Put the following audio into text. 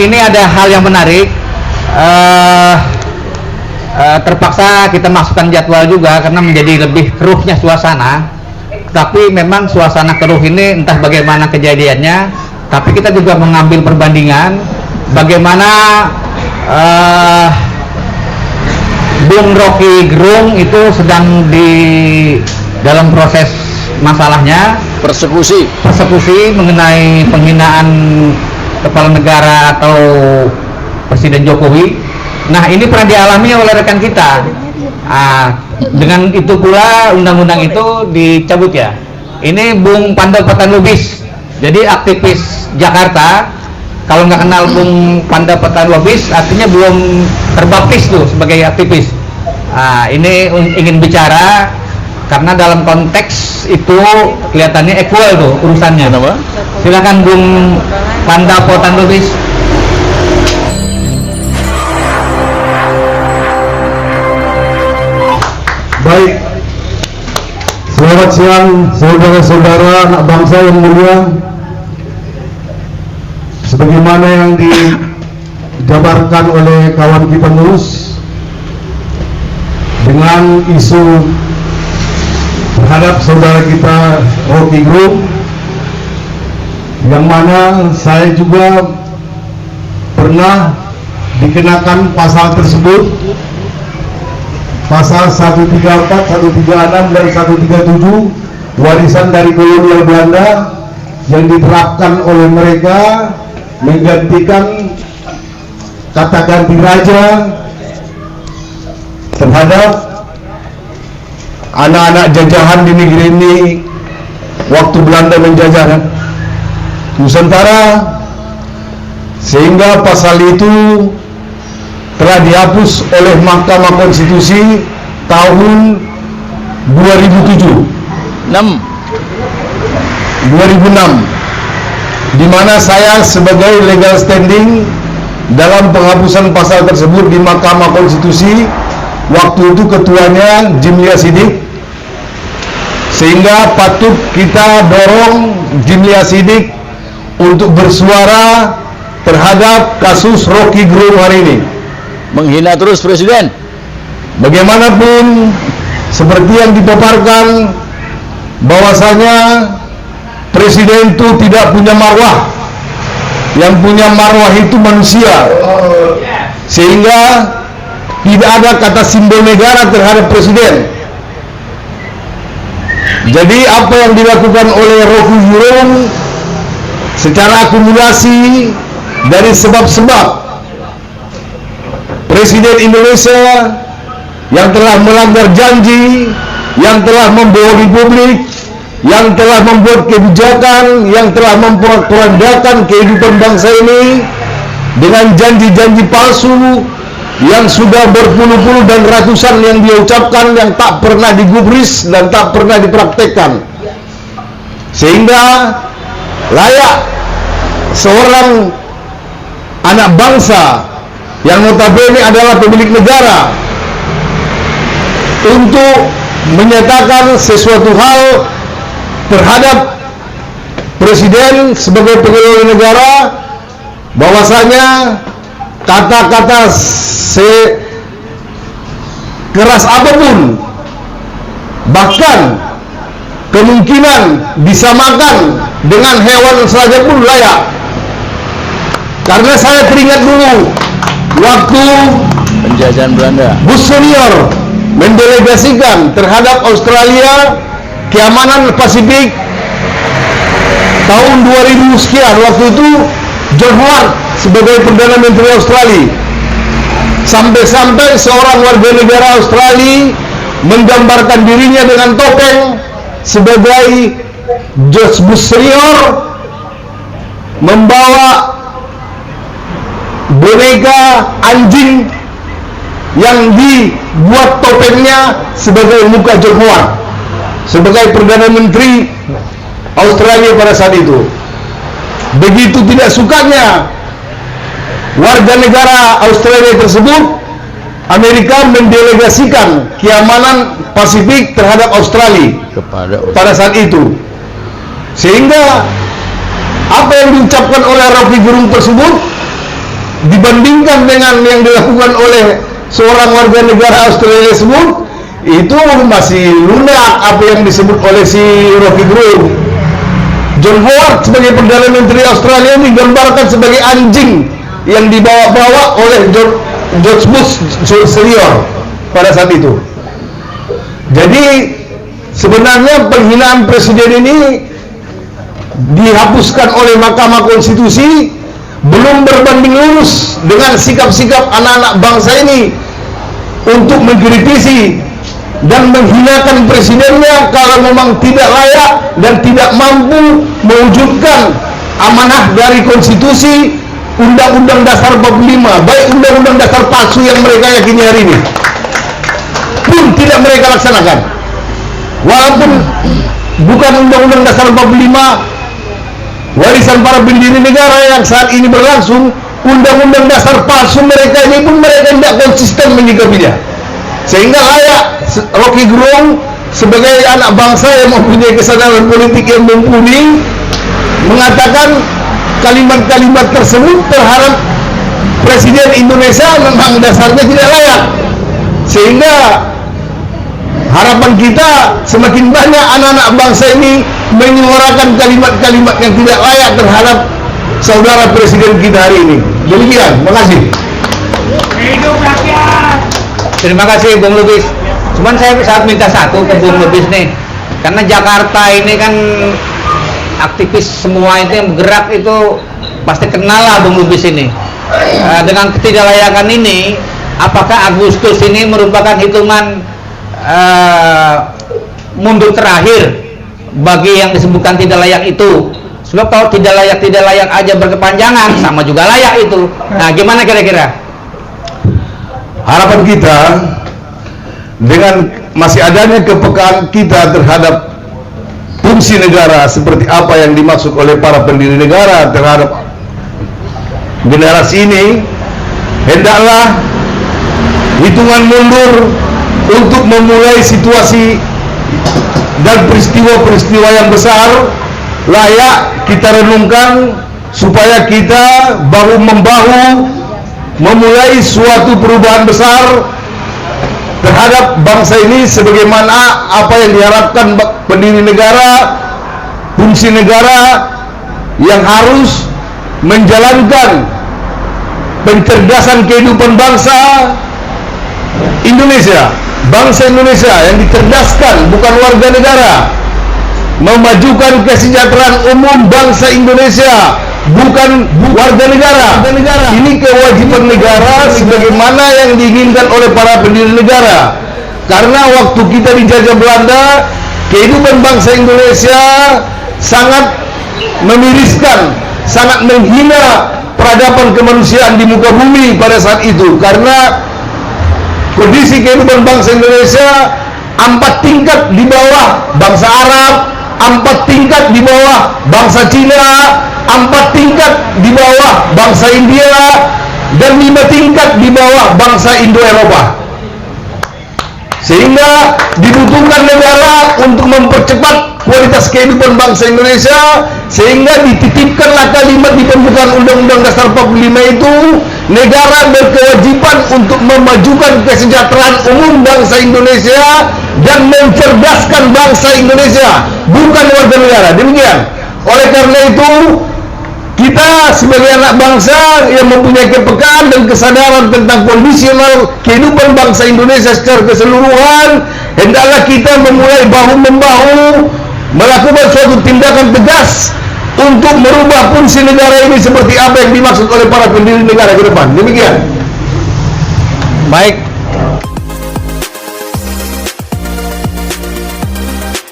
ini ada hal yang menarik. Terpaksa kita masukkan jadwal juga karena menjadi lebih keruhnya suasana. Tapi memang suasana keruh ini entah bagaimana kejadiannya, tapi kita juga mengambil perbandingan bagaimana Bung Rocky Gerung itu sedang di dalam proses masalahnya persekusi mengenai penghinaan kepala negara atau Presiden Jokowi. Nah, ini pernah dialami oleh rekan kita. Dengan itu pula undang-undang itu dicabut ya. Ini Bung Pandapatan Lubis, jadi aktivis Jakarta. Kalau nggak kenal Bung Pandapatan Lubis, artinya belum terbaptis tuh sebagai aktivis. Ini ingin bicara karena dalam konteks itu kelihatannya equal tuh urusannya. Silakan Bung Pandapatan Lubis. Baik, selamat siang saudara-saudara anak bangsa yang mulia. Sebagaimana yang dijabarkan oleh kawan kita Nurus dengan isu terhadap saudara kita Rocky Gerung, yang mana saya juga pernah dikenakan pasal tersebut, pasal 134, 136 dan 137 warisan dari kolonial Belanda yang diterapkan oleh mereka menggantikan kata ganti raja terhadap anak-anak jajahan di negeri ini waktu Belanda menjajah Nusantara, sehingga pasal itu telah dihapus oleh Mahkamah Konstitusi tahun 2006, di mana saya sebagai legal standing dalam penghapusan pasal tersebut di Mahkamah Konstitusi. Waktu itu ketuanya Jimlia Siddiq, sehingga patut kita dorong Jimlia Siddiq untuk bersuara terhadap kasus Rocky Gerung hari ini. Menghina terus Presiden. Bagaimanapun seperti yang dipaparkan bahwasanya Presiden itu tidak punya marwah, yang punya marwah itu manusia, sehingga tidak ada kata simbol negara terhadap Presiden. Jadi apa yang dilakukan oleh Rocky Gerung secara akumulasi dari sebab-sebab Presiden Indonesia yang telah melanggar janji, yang telah membohongi publik, yang telah membuat kebijakan, yang telah memporak-porandakan kehidupan bangsa ini dengan janji-janji palsu yang sudah berpuluh-puluh dan ratusan yang dia ucapkan, yang tak pernah digubris dan tak pernah dipraktekkan. Sehingga layak seorang anak bangsa yang notabene adalah pemilik negara untuk menyatakan sesuatu hal terhadap Presiden sebagai pengelola negara, bahwasanya kata-kata sekeras apapun, bahkan kemungkinan disamakan dengan hewan saja pun layak. Karena saya teringat dulu waktu penjajahan Belanda, Bush senior mendelegasikan terhadap Australia keamanan Pasifik tahun 2000 sekian. Waktu itu John Howard sebagai Perdana Menteri Australia, sampai-sampai seorang warga negara Australia menggambarkan dirinya dengan topeng sebagai George Bush senior, membawa boneka anjing yang dibuat topengnya sebagai muka John Howard sebagai Perdana Menteri Australia pada saat itu. Begitu tidak sukanya warga negara Australia tersebut, Amerika mendelegasikan keamanan Pasifik terhadap Australia pada saat itu, sehingga apa yang diucapkan oleh Rocky Gerung tersebut dibandingkan dengan yang dilakukan oleh seorang warga negara Australia tersebut, itu masih lunak apa yang disebut oleh si Rocky Gerung. John Howard sebagai Perdana Menteri Australia ini digambarkan sebagai anjing yang dibawa-bawa oleh George Bush senior pada saat itu. Jadi sebenarnya penghinaan presiden ini dihapuskan oleh Mahkamah Konstitusi belum berbanding lurus dengan sikap-sikap anak-anak bangsa ini untuk mengkritisi dan menghinakan presidennya kalau memang tidak layak dan tidak mampu mewujudkan amanah dari konstitusi Undang-Undang Dasar 45, baik Undang-Undang Dasar palsu yang mereka yakini hari ini pun tidak mereka laksanakan. Walaupun bukan Undang-Undang Dasar 45 warisan para pendiri negara yang saat ini berlangsung, Undang-Undang Dasar palsu mereka ini pun mereka tidak konsisten menyikapinya, sehingga layak Rocky Gerung sebagai anak bangsa yang mempunyai kesadaran politik yang mumpuni mengatakan kalimat-kalimat tersebut terhadap Presiden Indonesia memang dasarnya tidak layak, sehingga harapan kita semakin banyak anak-anak bangsa ini menyuarakan kalimat-kalimat yang tidak layak terhadap saudara Presiden kita hari ini. Demikian, terima kasih. Hidup rakyat. Terima kasih Bung Lubis. Cuman saya saat minta satu ke Bung Lubis nih, karena Jakarta ini kan aktivis semua itu yang bergerak itu pasti kenal lah Bung Lubis ini. Dengan ketidaklayakan ini, apakah Agustus ini merupakan hitungan mundur terakhir bagi yang disebutkan tidak layak itu? Sebab kalau tidak layak aja berkepanjangan, sama juga layak itu. Nah, gimana kira-kira? Harapan kita dengan masih adanya kepekaan kita terhadap fungsi negara seperti apa yang dimaksud oleh para pendiri negara terhadap generasi ini, hendaklah hitungan mundur untuk memulai situasi dan peristiwa-peristiwa yang besar layak kita renungkan supaya kita bahu-membahu memulai suatu perubahan besar terhadap bangsa ini sebagaimana apa yang diharapkan pendiri negara, fungsi negara yang harus menjalankan pencerdasan kehidupan bangsa Indonesia, bangsa Indonesia yang dicerdaskan, bukan warga negara, memajukan kesejahteraan umum bangsa Indonesia, bukan warga negara. Ini kewajiban negara sebagaimana yang diinginkan oleh para pendiri negara. Karena waktu kita dijajah Belanda, kehidupan bangsa Indonesia sangat memiriskan, sangat menghina peradaban kemanusiaan di muka bumi pada saat itu. Karena kondisi kehidupan bangsa Indonesia 4 tingkat di bawah bangsa Arab, 4 tingkat di bawah bangsa Cina, 4 tingkat di bawah bangsa India, dan 5 tingkat di bawah bangsa Indo-Eropa. Sehingga dibutuhkan negara untuk mempercepat kualitas kehidupan bangsa Indonesia, sehingga dititipkanlah kalimat di pembukaan Undang-Undang Dasar 45 itu, negara berkewajiban untuk memajukan kesejahteraan umum bangsa Indonesia dan mencerdaskan bangsa Indonesia, bukan warga negara. Demikian. Oleh karena itu, kita sebagai anak bangsa yang mempunyai kepekaan dan kesadaran tentang kondisional kehidupan bangsa Indonesia secara keseluruhan, hendaklah kita memulai bahu-membahu melakukan suatu tindakan tegas untuk merubah fungsi negara ini seperti apa yang dimaksud oleh para pendiri negara ke depan. Demikian. Baik,